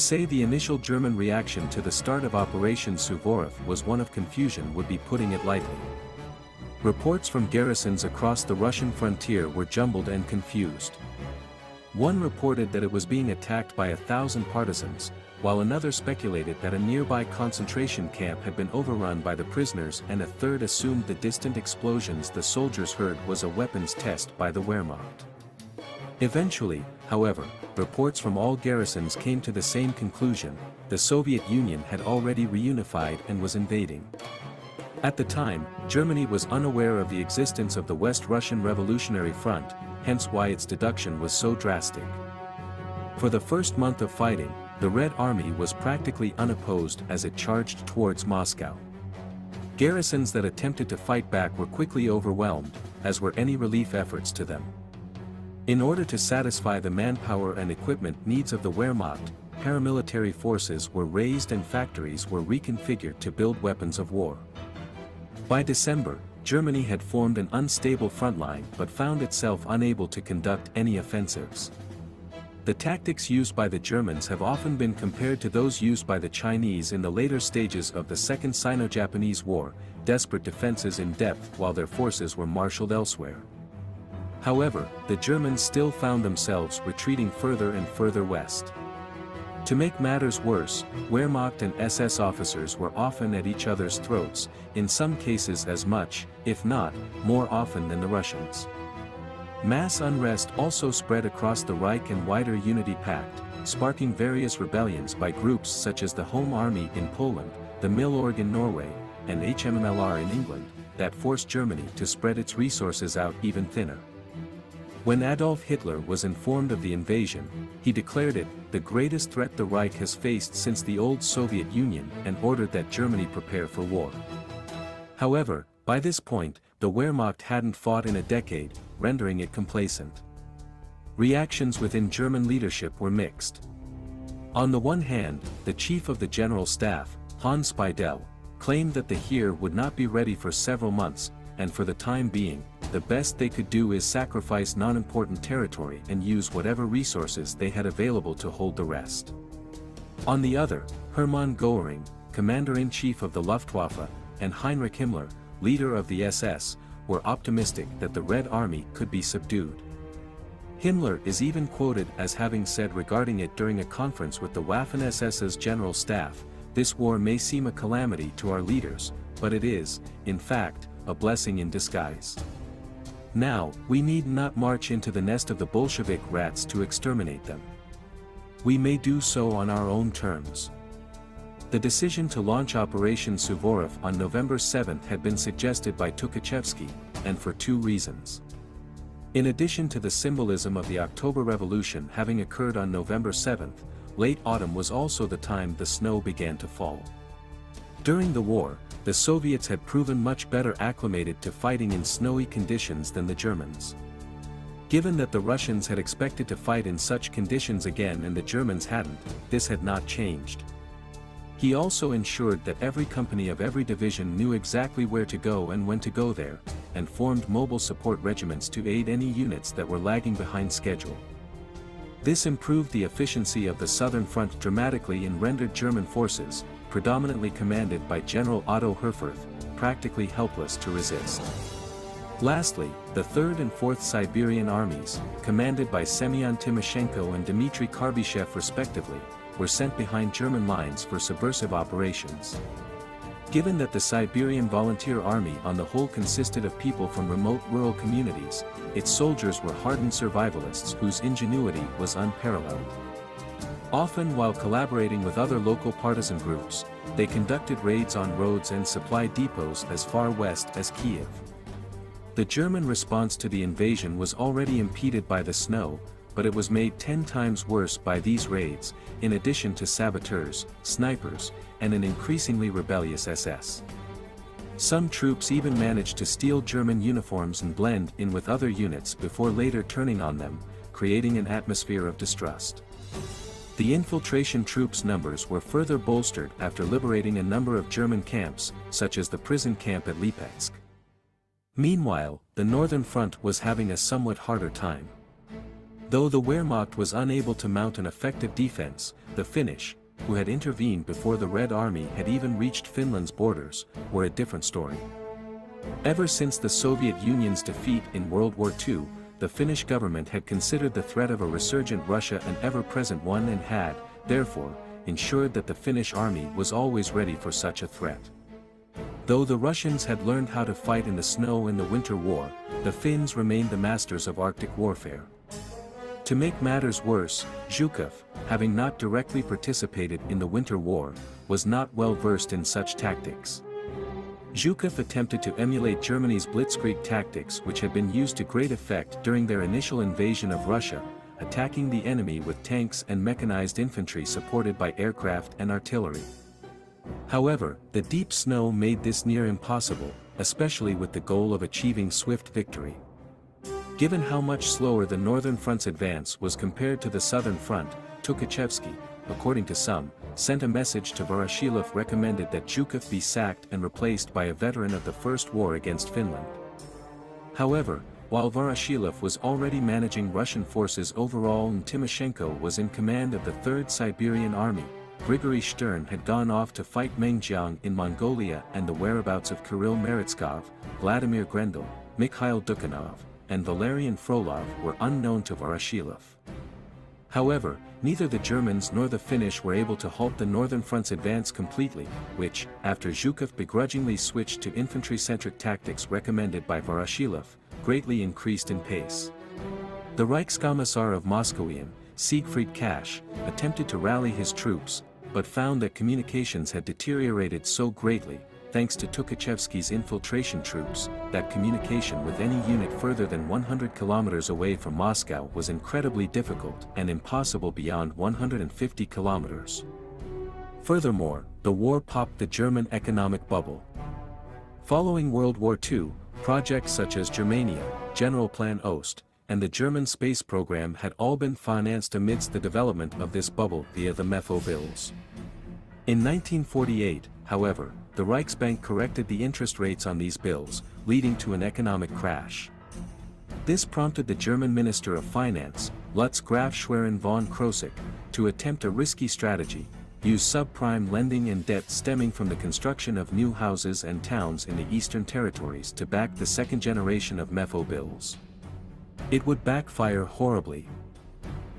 say the initial German reaction to the start of Operation Suvorov was one of confusion would be putting it lightly. Reports from garrisons across the Russian frontier were jumbled and confused. One reported that it was being attacked by 1,000 partisans, while another speculated that a nearby concentration camp had been overrun by the prisoners, and a third assumed the distant explosions the soldiers heard was a weapons test by the Wehrmacht. Eventually, however, reports from all garrisons came to the same conclusion: the Soviet Union had already reunified and was invading. At the time, Germany was unaware of the existence of the West Russian Revolutionary Front, hence why its deduction was so drastic. For the first month of fighting, the Red Army was practically unopposed as it charged towards Moscow. Garrisons that attempted to fight back were quickly overwhelmed, as were any relief efforts to them. In order to satisfy the manpower and equipment needs of the Wehrmacht, paramilitary forces were raised and factories were reconfigured to build weapons of war. By December, Germany had formed an unstable front line but found itself unable to conduct any offensives. The tactics used by the Germans have often been compared to those used by the Chinese in the later stages of the Second Sino-Japanese War, desperate defenses in depth while their forces were marshaled elsewhere. However, the Germans still found themselves retreating further and further west. To make matters worse, Wehrmacht and SS officers were often at each other's throats, in some cases as much, if not, more often than the Russians. Mass unrest also spread across the Reich and wider Unity Pact, sparking various rebellions by groups such as the Home Army in Poland, the Milorg in Norway, and HMMLR in England, that forced Germany to spread its resources out even thinner. When Adolf Hitler was informed of the invasion, he declared it the greatest threat the Reich has faced since the old Soviet Union and ordered that Germany prepare for war. However, by this point, the Wehrmacht hadn't fought in a decade, rendering it complacent. Reactions within German leadership were mixed. On the one hand, the chief of the General Staff, Hans Speidel, claimed that the Heer would not be ready for several months, and for the time being, the best they could do is sacrifice non-important territory and use whatever resources they had available to hold the rest. On the other, Hermann Göring, Commander-in-Chief of the Luftwaffe, and Heinrich Himmler, leader of the SS, were optimistic that the Red Army could be subdued. Himmler is even quoted as having said regarding it during a conference with the Waffen-SS's General Staff, "This war may seem a calamity to our leaders, but it is, in fact, a blessing in disguise. Now, we need not march into the nest of the Bolshevik rats to exterminate them. We may do so on our own terms." The decision to launch Operation Suvorov on November 7 had been suggested by Tukhachevsky, and for two reasons. In addition to the symbolism of the October Revolution having occurred on November 7, late autumn was also the time the snow began to fall. During the war, the Soviets had proven much better acclimated to fighting in snowy conditions than the Germans. Given that the Russians had expected to fight in such conditions again and the Germans hadn't, this had not changed. He also ensured that every company of every division knew exactly where to go and when to go there, and formed mobile support regiments to aid any units that were lagging behind schedule. This improved the efficiency of the Southern Front dramatically and rendered German forces, predominantly commanded by General Otto Herfurth, practically helpless to resist. Lastly, the 3rd and 4th Siberian armies, commanded by Semyon Timoshenko and Dmitry Karbyshev respectively, were sent behind German lines for subversive operations. Given that the Siberian Volunteer Army on the whole consisted of people from remote rural communities, its soldiers were hardened survivalists whose ingenuity was unparalleled. Often while collaborating with other local partisan groups, they conducted raids on roads and supply depots as far west as Kiev. The German response to the invasion was already impeded by the snow, but it was made 10 times worse by these raids, in addition to saboteurs, snipers, and an increasingly rebellious SS. Some troops even managed to steal German uniforms and blend in with other units before later turning on them, creating an atmosphere of distrust. The infiltration troops' numbers were further bolstered after liberating a number of German camps, such as the prison camp at Lipetsk. Meanwhile, the Northern Front was having a somewhat harder time. Though the Wehrmacht was unable to mount an effective defense, the Finnish, who had intervened before the Red Army had even reached Finland's borders, were a different story. Ever since the Soviet Union's defeat in World War II, the Finnish government had considered the threat of a resurgent Russia an ever-present one and had, therefore, ensured that the Finnish army was always ready for such a threat. Though the Russians had learned how to fight in the snow in the Winter War, the Finns remained the masters of Arctic warfare. To make matters worse, Zhukov, having not directly participated in the Winter War, was not well versed in such tactics. Zhukov attempted to emulate Germany's blitzkrieg tactics, which had been used to great effect during their initial invasion of Russia, attacking the enemy with tanks and mechanized infantry supported by aircraft and artillery. However, the deep snow made this near impossible, especially with the goal of achieving swift victory. Given how much slower the Northern Front's advance was compared to the Southern Front, Tukhachevsky, according to some, sent a message to Voroshilov recommended that Zhukov be sacked and replaced by a veteran of the First War against Finland. However, while Voroshilov was already managing Russian forces overall and Timoshenko was in command of the 3rd Siberian Army, Grigory Stern had gone off to fight Mengjiang in Mongolia, and the whereabouts of Kirill Meretskov, Vladimir Grendel, Mikhail Dukhanov, and Valerian Frolov were unknown to Voroshilov. However, neither the Germans nor the Finnish were able to halt the Northern Front's advance completely, which, after Zhukov begrudgingly switched to infantry-centric tactics recommended by Voroshilov, greatly increased in pace. The Reichskommissar of Moskowian, Siegfried Kasch, attempted to rally his troops, but found that communications had deteriorated so greatly, thanks to Tukhachevsky's infiltration troops, that communication with any unit further than 100 kilometers away from Moscow was incredibly difficult and impossible beyond 150 kilometers. Furthermore, the war popped the German economic bubble. Following World War II, projects such as Germania, Generalplan Ost, and the German space program had all been financed amidst the development of this bubble via the Mefo bills. In 1948, however, the Reichsbank corrected the interest rates on these bills, leading to an economic crash. This prompted the German Minister of Finance, Lutz Graf Schwerin von Krosigk, to attempt a risky strategy, use subprime lending and debt stemming from the construction of new houses and towns in the Eastern Territories to back the second generation of Mefo bills. It would backfire horribly.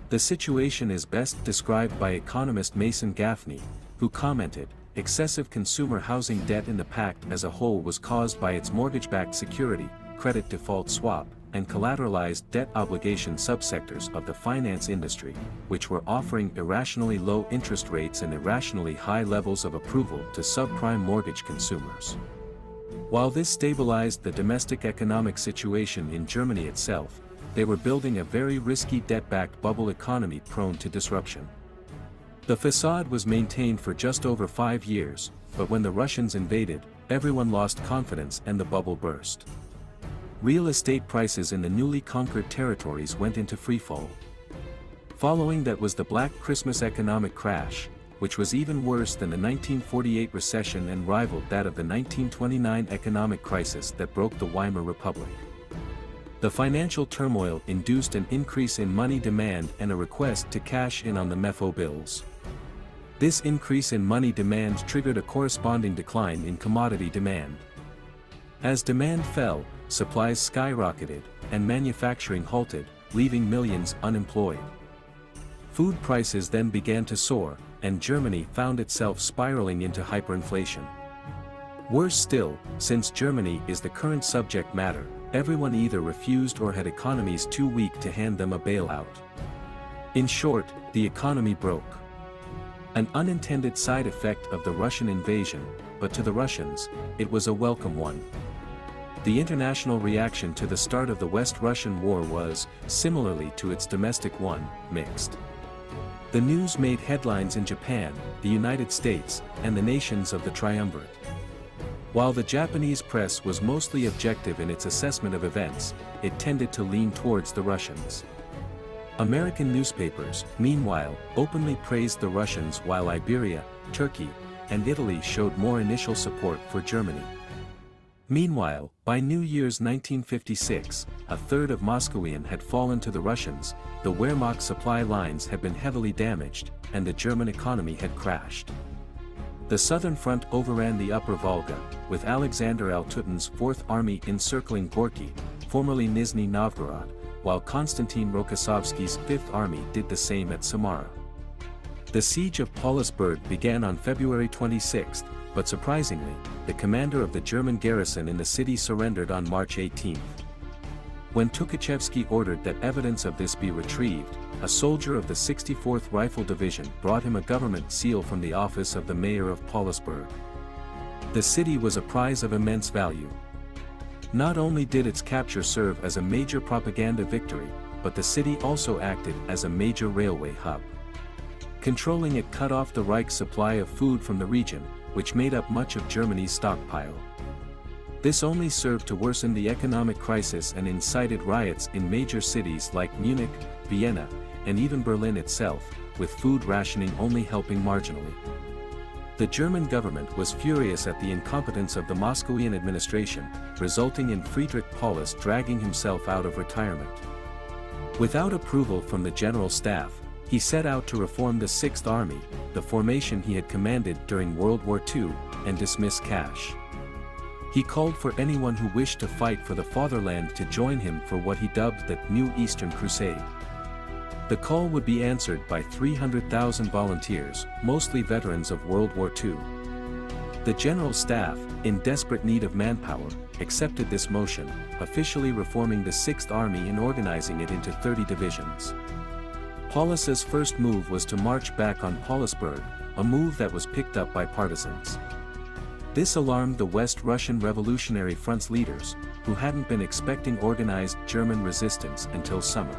The situation is best described by economist Mason Gaffney, who commented, "Excessive consumer housing debt in the pact as a whole was caused by its mortgage-backed security, credit default swap, and collateralized debt obligation subsectors of the finance industry, which were offering irrationally low interest rates and irrationally high levels of approval to subprime mortgage consumers." While this stabilized the domestic economic situation in Germany itself, they were building a very risky debt-backed bubble economy prone to disruption. The facade was maintained for just over 5 years, but when the Russians invaded, everyone lost confidence and the bubble burst. Real estate prices in the newly conquered territories went into freefall. Following that was the Black Christmas economic crash, which was even worse than the 1948 recession and rivaled that of the 1929 economic crisis that broke the Weimar Republic. The financial turmoil induced an increase in money demand and a request to cash in on the Mefo bills. This increase in money demand triggered a corresponding decline in commodity demand. As demand fell, supplies skyrocketed, and manufacturing halted, leaving millions unemployed. Food prices then began to soar, and Germany found itself spiraling into hyperinflation. Worse still, since Germany is the current subject matter, everyone either refused or had economies too weak to hand them a bailout. In short, the economy broke. An unintended side effect of the Russian invasion, but to the Russians, it was a welcome one. The international reaction to the start of the West Russian War was, similarly to its domestic one, mixed. The news made headlines in Japan, the United States, and the nations of the Triumvirate. While the Japanese press was mostly objective in its assessment of events, it tended to lean towards the Russians. American newspapers, meanwhile, openly praised the Russians while Iberia, Turkey, and Italy showed more initial support for Germany. Meanwhile, by New Year's 1956, a third of Moscowian had fallen to the Russians, the Wehrmacht supply lines had been heavily damaged, and the German economy had crashed. The Southern Front overran the Upper Volga, with Alexander Altutin's Fourth Army encircling Gorky, formerly Nizhny Novgorod, while Konstantin Rokossovsky's Fifth Army did the same at Samara. The siege of Paulusburg began on February 26, but surprisingly, the commander of the German garrison in the city surrendered on March 18. When Tukhachevsky ordered that evidence of this be retrieved, a soldier of the 64th Rifle Division brought him a government seal from the office of the mayor of Paulusburg. The city was a prize of immense value. Not only did its capture serve as a major propaganda victory, but the city also acted as a major railway hub. Controlling it cut off the Reich's supply of food from the region, which made up much of Germany's stockpile. This only served to worsen the economic crisis and incited riots in major cities like Munich, Vienna, and even Berlin itself, with food rationing only helping marginally. The German government was furious at the incompetence of the Moscowian administration, resulting in Friedrich Paulus dragging himself out of retirement. Without approval from the General Staff, he set out to reform the Sixth Army, the formation he had commanded during World War II, and dismiss Kash. He called for anyone who wished to fight for the fatherland to join him for what he dubbed the New Eastern Crusade. The call would be answered by 300,000 volunteers, mostly veterans of World War II. The General Staff, in desperate need of manpower, accepted this motion, officially reforming the Sixth Army and organizing it into 30 divisions. Paulus's first move was to march back on Paulusburg, a move that was picked up by partisans. This alarmed the West Russian Revolutionary Front's leaders, who hadn't been expecting organized German resistance until summer.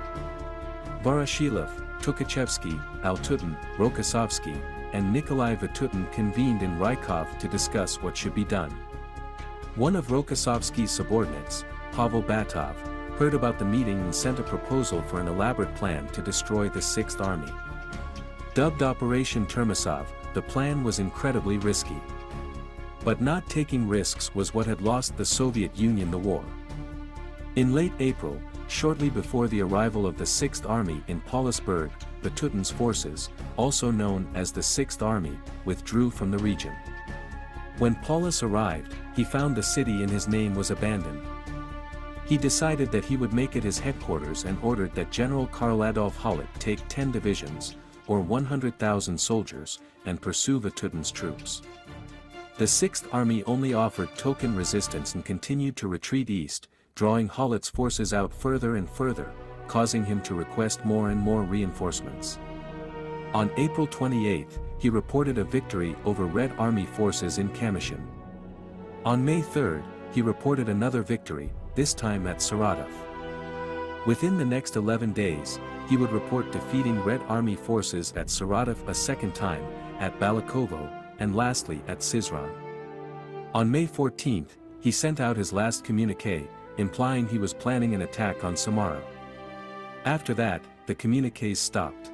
Voroshilov, Tukhachevsky, Altutin, Rokossovsky, and Nikolai Vatutin convened in Rykov to discuss what should be done. One of Rokossovsky's subordinates, Pavel Batov, heard about the meeting and sent a proposal for an elaborate plan to destroy the Sixth Army. Dubbed Operation Termasov, the plan was incredibly risky. But not taking risks was what had lost the Soviet Union the war. In late April, shortly before the arrival of the Sixth Army in Paulusburg, Vatutin's forces, also known as the Sixth Army, withdrew from the region. When Paulus arrived, he found the city in his name was abandoned. He decided that he would make it his headquarters and ordered that General Karl Adolf Hollat take 10 divisions, or 100,000 soldiers, and pursue Vatutin's troops. The Sixth Army only offered token resistance and continued to retreat east, drawing Hollat's forces out further and further, causing him to request more and more reinforcements. On April 28, he reported a victory over Red Army forces in Kamyshin. On May 3, he reported another victory, this time at Saratov. Within the next 11 days, he would report defeating Red Army forces at Saratov a second time, at Balakovo, and lastly at Syzran. On May 14, he sent out his last communiqué, implying he was planning an attack on Samara. After that, the communiqués stopped.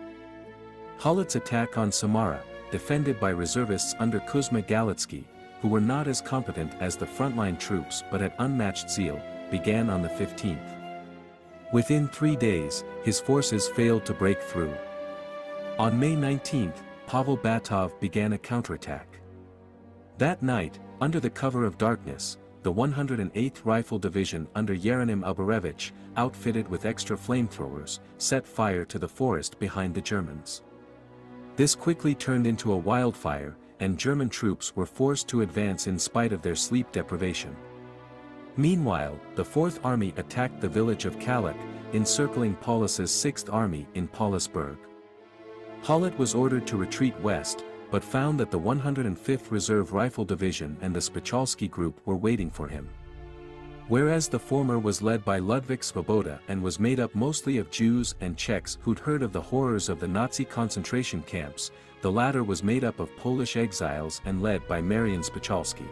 Hollat's attack on Samara, defended by reservists under Kuzma Galitsky, who were not as competent as the frontline troops but had unmatched zeal, began on the 15th. Within 3 days, his forces failed to break through. On May 19, Pavel Batov began a counterattack. That night, under the cover of darkness, the 108th Rifle Division under Yerenim Ubarevich, outfitted with extra flamethrowers, set fire to the forest behind the Germans. This quickly turned into a wildfire, and German troops were forced to advance in spite of their sleep deprivation. Meanwhile, the Fourth Army attacked the village of Kalak, encircling Paulus's Sixth Army in Paulusburg. Hollat was ordered to retreat west, but found that the 105th Reserve Rifle Division and the Spechalsky Group were waiting for him. Whereas the former was led by Ludwig Svoboda and was made up mostly of Jews and Czechs who'd heard of the horrors of the Nazi concentration camps, the latter was made up of Polish exiles and led by Marian Spechalsky.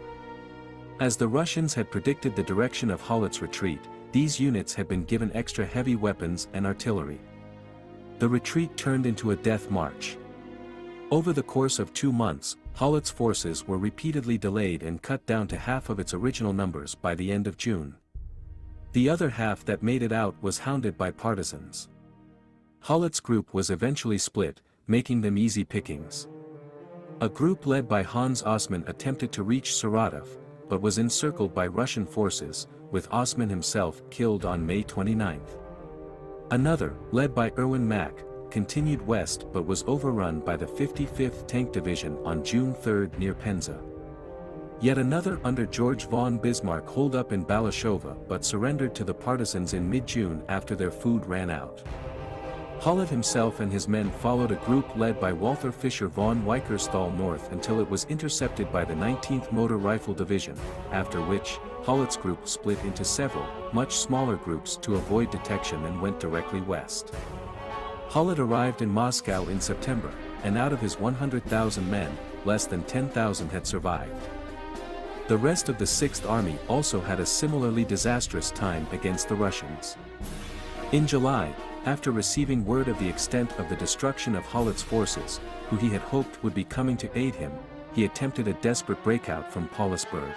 As the Russians had predicted the direction of Hollat's retreat, these units had been given extra heavy weapons and artillery. The retreat turned into a death march. Over the course of 2 months, Hollett's forces were repeatedly delayed and cut down to half of its original numbers by the end of June. The other half that made it out was hounded by partisans. Hollett's group was eventually split, making them easy pickings. A group led by Hans Osman attempted to reach Saratov, but was encircled by Russian forces, with Osman himself killed on May 29. Another, led by Erwin Mack, continued west but was overrun by the 55th Tank Division on June 3 near Penza. Yet another under George von Bismarck holed up in Balashova but surrendered to the partisans in mid-June after their food ran out. Hollett himself and his men followed a group led by Walther Fischer von Weikersthal north until it was intercepted by the 19th Motor Rifle Division, after which, Hollett's group split into several, much smaller groups to avoid detection and went directly west. Hollett arrived in Moscow in September, and out of his 100,000 men, less than 10,000 had survived. The rest of the Sixth Army also had a similarly disastrous time against the Russians. In July, after receiving word of the extent of the destruction of Hollett's forces, who he had hoped would be coming to aid him, he attempted a desperate breakout from Paulusburg.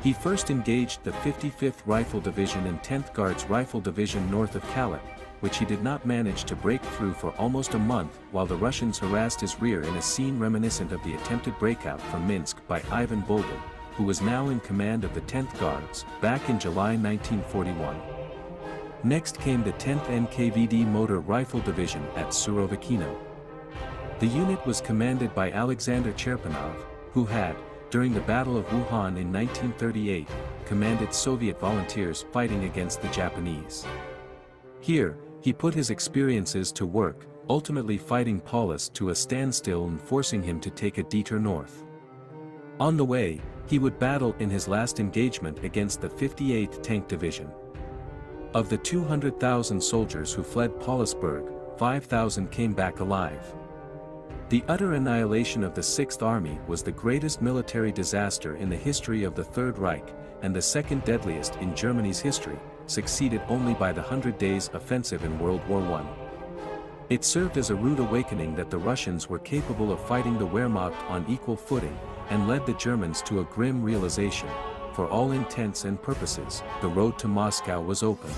He first engaged the 55th Rifle Division and 10th Guards Rifle Division north of Kalach, which he did not manage to break through for almost a month while the Russians harassed his rear in a scene reminiscent of the attempted breakout from Minsk by Ivan Bulgan, who was now in command of the 10th Guards, back in July 1941. Next came the 10th NKVD Motor Rifle Division at Surovikino. The unit was commanded by Alexander Cherpanov, who had, during the Battle of Wuhan in 1938, commanded Soviet volunteers fighting against the Japanese. Here, he put his experiences to work, ultimately fighting Paulus to a standstill and forcing him to take a detour north. On the way, he would battle in his last engagement against the 58th Tank Division. Of the 200,000 soldiers who fled Paulusburg, 5,000 came back alive. The utter annihilation of the Sixth Army was the greatest military disaster in the history of the Third Reich, and the second deadliest in Germany's history, succeeded only by the 100 Days Offensive in World War I. It served as a rude awakening that the Russians were capable of fighting the Wehrmacht on equal footing, and led the Germans to a grim realization: for all intents and purposes, the road to Moscow was open.